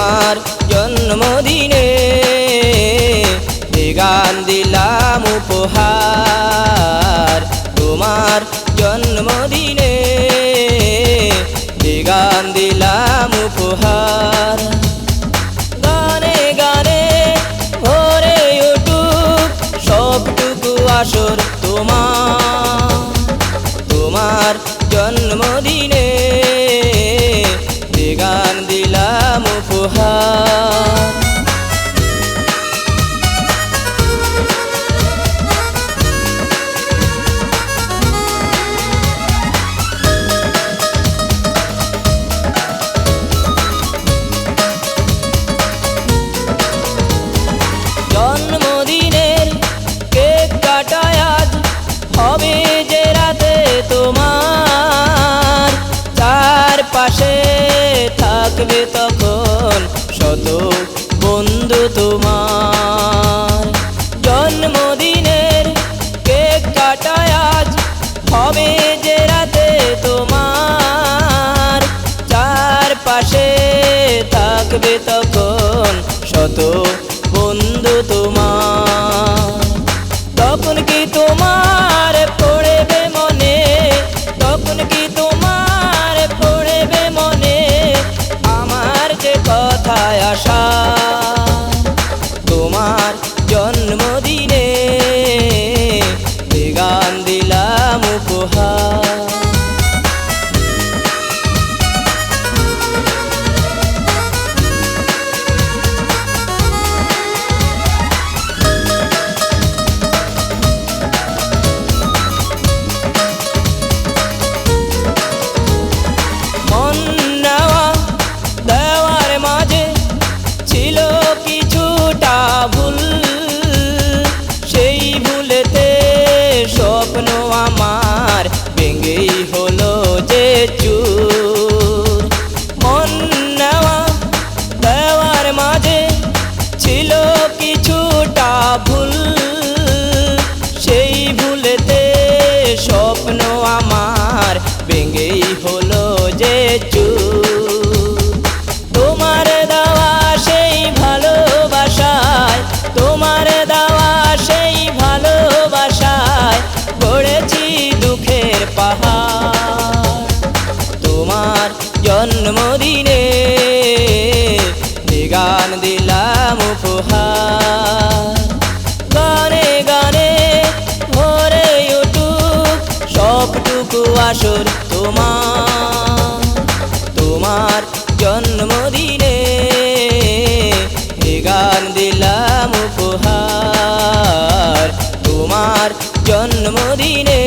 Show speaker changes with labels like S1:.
S1: তোমার জন্মদিনে গান দিলাম উপহার। তোমার জন্মদিনে গান দিলাম উপহার। গানে গানে ভরে উঠুক সবটুকু আসর তোমার। তোমার জন্মদিনে গান দিলাম উপহার। জন্মদিনের কেক কাটায় আজ হবে যে রাতে তোমার। চারপাশে থাকবে তখন শত বন্ধু তোমার। জন্মদিনের কেক কাটায় আজ হবে যে রাতে তোমার। চারপাশে থাকবে তখন শত বন্ধু তোমার। তখন কি তোমার পড়বে মনে, তখন কি তোমার পড়বে মনে আমার যে কথায় আসা। তোমার জন্মদিনে গান দিলাম উপহার। ভুল সেই ভুলেতে স্বপ্ন আমার ভেঙেই হলো যে চুর। মন নেওয়া দেওয়ার মাঝে ছিল কিছুটা ভুল, সেই ভুলেতে স্বপ্ন আমার ভেঙেই হলো যে চুর। তোমার দেওয়া সেই ভালোবাসায়, তোমার দেওয়া সেই ভালোবাসায় গড়েছি দুঃখের পাহাড়। তোমার জন্মদিনে গান দিলাম উপহার। গানে গানে ভরে উঠুক সবটুকু আসর তোমার। তোমার জন্মদিনে গান দিলাম উপহার। তোমার জন্মদিনে